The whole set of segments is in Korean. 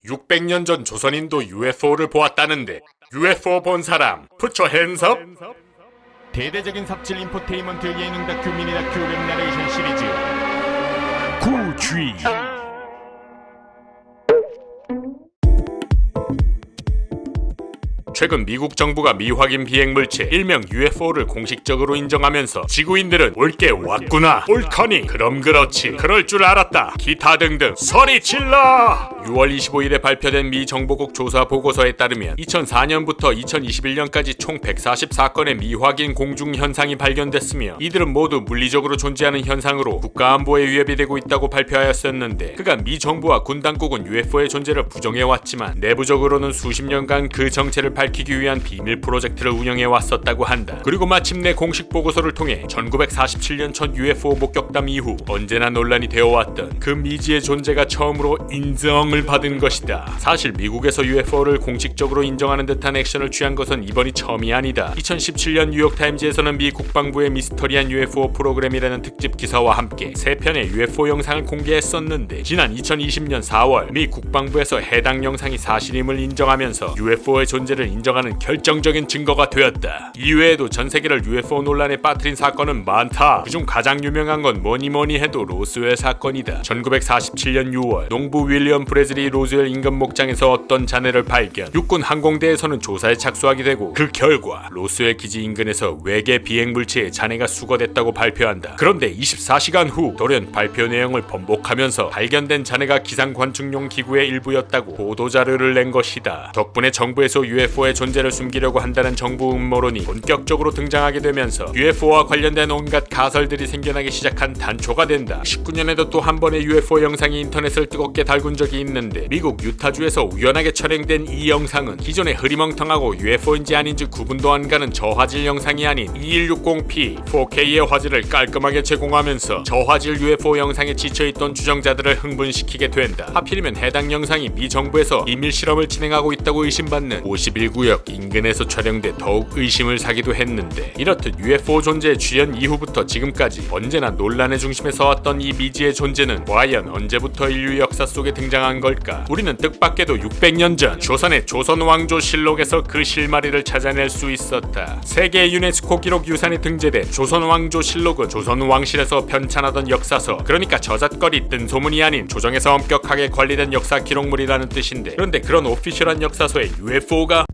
600년 전 조선인도 UFO를 보았다는데 UFO 본 사람 put your hands up? 대대적인 삽질 인포테인먼트 예능 다큐 미니 다큐 웹 내레이션 시리즈 구쥐. 최근 미국 정부가 미확인 비행물체 일명 UFO를 공식적으로 인정하면서 지구인들은 올 게 왔구나, 옳거니, 그럼 그렇지, 그럴 줄 알았다, 기타 등등 소리 질러! 6월 25일에 발표된 미 정보국 조사 보고서에 따르면 2004년부터 2021년까지 총 144건의 미확인 공중 현상이 발견됐으며 이들은 모두 물리적으로 존재하는 현상으로 국가안보에 위협이 되고 있다고 발표하였었는데, 그간 미 정부와 군 당국은 UFO의 존재를 부정해왔지만 내부적으로는 수십 년간 그 정체를 밝히기 위한 비밀 프로젝트를 운영해왔었다고 한다. 그리고 마침내 공식 보고서를 통해 1947년 첫 UFO 목격담 이후 언제나 논란이 되어왔던 그 미지의 존재가 처음으로 인정을 받은 것이다. 사실 미국에서 UFO를 공식적으로 인정하는 듯한 액션을 취한 것은 이번이 처음이 아니다. 2017년 뉴욕타임즈에서는 미 국방부의 미스터리한 UFO 프로그램이라는 특집 기사와 함께 3편의 UFO 영상을 공개했었는데, 지난 2020년 4월 미 국방부에서 해당 영상이 사실임을 인정하면서 UFO의 존재를 인정하는 결정적인 증거가 되었다. 이외에도 전 세계를 UFO 논란에 빠뜨린 사건은 많다. 그중 가장 유명한 건 뭐니뭐니 해도 로스웰 사건이다. 1947년 6월 농부 윌리엄 브레즐리 로스웰 인근 목장에서 어떤 잔해를 발견. 육군 항공대에서는 조사에 착수하게 되고 그 결과 로스웰 기지 인근에서 외계 비행 물체의 잔해가 수거됐다고 발표한다. 그런데 24시간 후 돌연 발표 내용을 번복하면서 발견된 잔해가 기상 관측용 기구의 일부였다고 보도 자료를 낸 것이다. 덕분에 정부에서 UFO의 존재를 숨기려고 한다는 정부 음모론이 본격적으로 등장하게 되면서 UFO와 관련된 온갖 가설들이 생겨나기 시작한 단초가 된다. 19년에도 또 한 번의 UFO 영상이 인터넷을 뜨겁게 달군 적이 있는데, 미국 유타주에서 우연하게 촬영된 이 영상은 기존의 흐리멍텅하고 UFO인지 아닌지 구분도 안 가는 저화질 영상이 아닌 2160p 4K의 화질을 깔끔하게 제공하면서 저화질 UFO 영상에 지쳐있던 주정자들을 흥분시키게 된다. 하필이면 해당 영상이 미 정부에서 비밀 실험을 진행하고 있다고 의심받는 51구역 인근에서 촬영돼 더욱 의심을 사기도 했는데, 이렇듯 UFO 존재의 출현 이후부터 지금까지 언제나 논란의 중심에 서왔던 이 미지의 존재는 과연 언제부터 인류 역사 속에 등장한 걸까? 우리는 뜻밖에도 600년 전 조선의 조선왕조실록에서 그 실마리를 찾아낼 수 있었다. 세계 유네스코 기록 유산에 등재된 조선왕조실록은 조선왕실에서 편찬하던 역사서, 그러니까 저잣거리 뜬소문이 아닌 조정에서 엄격하게 관리된 역사 기록물이라는 뜻인데, 그런데 그런 오피셜한 역사서에 UFO가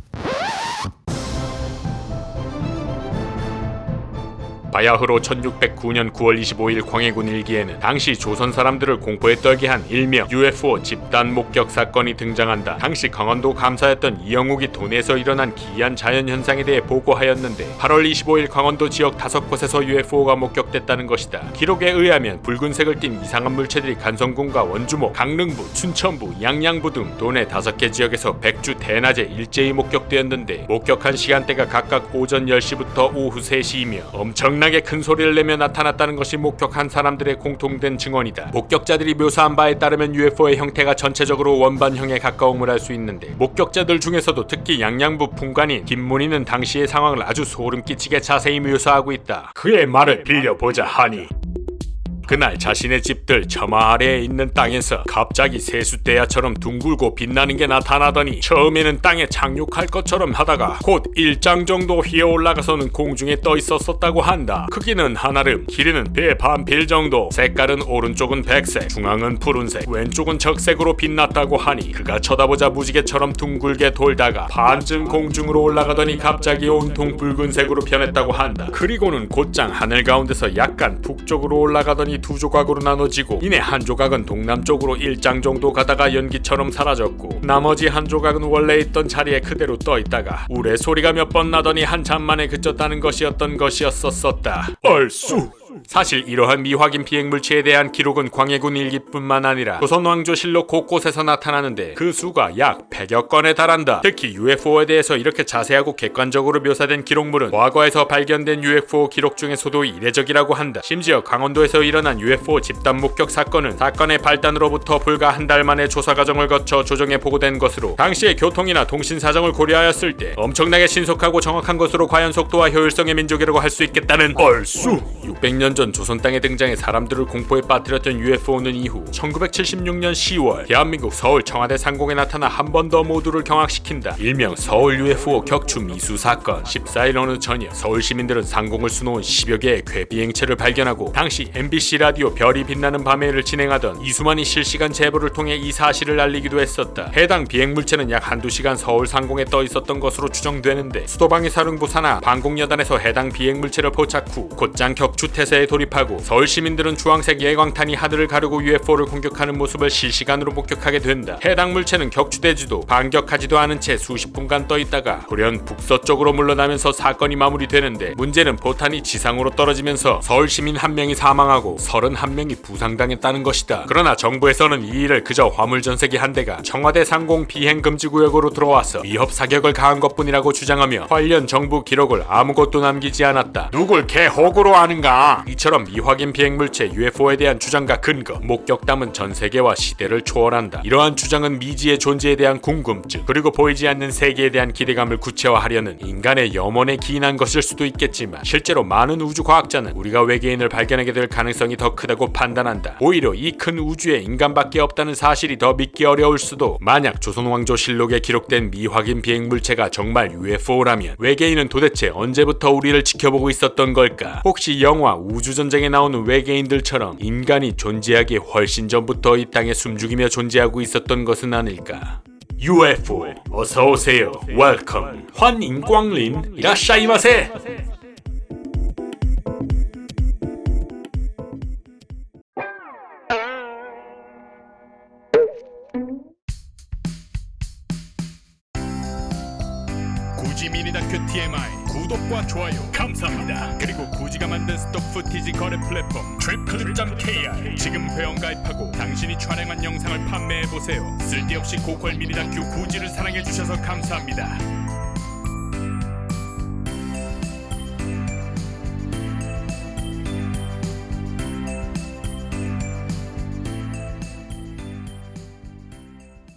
바야흐로 1609년 9월 25일 광해군 일기에는 당시 조선 사람들을 공포에 떨게 한 일명 UFO 집단 목격 사건이 등장한다. 당시 강원도 감사였던 이영욱이 도내에서 일어난 기이한 자연현상에 대해 보고하였는데, 8월 25일 강원도 지역 5곳에서 UFO가 목격됐다는 것이다. 기록에 의하면 붉은색을 띤 이상한 물체들이 간성군과 원주목, 강릉부, 춘천부, 양양부 등 도내 5개 지역에서 백주 대낮에 일제히 목격되었는데, 목격한 시간대가 각각 오전 10시부터 오후 3시이며 엄청나게 큰 소리를 내며 나타났다는 것이 목격한 사람들의 공통된 증언이다. 목격자들이 묘사한 바에 따르면 UFO의 형태가 전체적으로 원반형에 가까움을 알 수 있는데, 목격자들 중에서도 특히 양양부 풍관인 김문희는 당시의 상황을 아주 소름 끼치게 자세히 묘사하고 있다. 그의 말을 빌려보자 하니, 그날 자신의 집들 처마 아래에 있는 땅에서 갑자기 세숫대야처럼 둥글고 빛나는 게 나타나더니 처음에는 땅에 착륙할 것처럼 하다가 곧 일장 정도 휘어 올라가서는 공중에 떠 있었었다고 한다. 크기는 한아름, 길이는 배 반 빌 정도, 색깔은 오른쪽은 백색, 중앙은 푸른색, 왼쪽은 적색으로 빛났다고 하니, 그가 쳐다보자 무지개처럼 둥글게 돌다가 반쯤 공중으로 올라가더니 갑자기 온통 붉은색으로 변했다고 한다. 그리고는 곧장 하늘 가운데서 약간 북쪽으로 올라가더니 두 조각으로 나눠지고, 이내 한 조각은 동남쪽으로 일장 정도 가다가 연기처럼 사라졌고, 나머지 한 조각은 원래 있던 자리에 그대로 떠 있다가 우레 소리가 몇 번 나더니 한참 만에 그쳤다는 것이었던 것이었었다. 얼쑤! 사실 이러한 미확인 비행물체에 대한 기록은 광해군 일기뿐만 아니라 조선왕조실록 곳곳에서 나타나는데, 그 수가 약 100여 건에 달한다. 특히 UFO에 대해서 이렇게 자세하고 객관적으로 묘사된 기록물은 과거에서 발견된 UFO 기록 중에서도 이례적이라고 한다. 심지어 강원도에서 일어난 UFO 집단 목격 사건은 사건의 발단으로부터 불과 한 달 만에 조사 과정을 거쳐 조정에 보고된 것으로, 당시의 교통이나 통신 사정을 고려하였을 때 엄청나게 신속하고 정확한 것으로 과연 속도와 효율성의 민족이라고 할 수 있겠다는 얼쑤! 600년 5년 전 조선 땅에 등장해 사람들을 공포에 빠뜨렸던 UFO는 이후 1976년 10월 대한민국 서울 청와대 상공에 나타나 한 번 더 모두를 경악시킨다. 일명 서울 UFO 격추 미수 사건. 14일 어느 저녁 서울 시민들은 상공을 수놓은 10여 개의 괴비행체를 발견하고 당시 MBC 라디오 별이 빛나는 밤에를 진행하던 이수만이 실시간 제보를 통해 이 사실을 알리기도 했었다. 해당 비행물체는 약 한두 시간 서울 상공에 떠 있었던 것으로 추정되는데 수도방위 사령부 산하 방공여단에서 해당 비행물체를 포착 후 곧장 격추 태세에 돌입하고 서울 시민들은 주황색 예광탄이 하늘을 가르고 UFO를 공격하는 모습을 실시간으로 목격하게 된다. 해당 물체는 격추되지도 반격하지도 않은 채 수십 분간 떠 있다가 돌연 북서쪽으로 물러나면서 사건이 마무리되는데 문제는 포탄이 지상으로 떨어지면서 서울 시민 1명이 사망하고 31명이 부상당했다는 것이다. 그러나 정부에서는 이 일을 그저 화물전세기 한 대가 청와대 상공 비행 금지 구역으로 들어와서 위협 사격을 가한 것뿐이라고 주장하며 관련 정부 기록을 아무것도 남기지 않았다. 누굴 개호구로 아는가? 이처럼 미확인 비행물체 UFO에 대한 주장과 근거, 목격담은 전 세계와 시대를 초월한다. 이러한 주장은 미지의 존재에 대한 궁금증 그리고 보이지 않는 세계에 대한 기대감을 구체화하려는 인간의 염원에 기인한 것일 수도 있겠지만 실제로 많은 우주 과학자는 우리가 외계인을 발견하게 될 가능성이 더 크다고 판단한다. 오히려 이 큰 우주에 인간밖에 없다는 사실이 더 믿기 어려울 수도. 만약 조선왕조실록에 기록된 미확인 비행물체가 정말 UFO라면 외계인은 도대체 언제부터 우리를 지켜보고 있었던 걸까? 혹시 영화 우주전쟁에 나오는 외계인들처럼 인간이 존재하기 훨씬 전부터 이 땅에 숨죽이며 존재하고 있었던 것은 아닐까? UFO 어서오세요. 웰컴. 환인광린. 이라샤이마세. 구지 미니다큐 TMI 구독과 좋아요 감사합니다. 그리고 구지가 만든 스톡 푸티지 거래 플랫폼 tripclip.kr 지금 회원가입하고 당신이 촬영한 영상을 판매해보세요. 쓸데없이 고퀄 미니다큐 구지를 사랑해주셔서 감사합니다.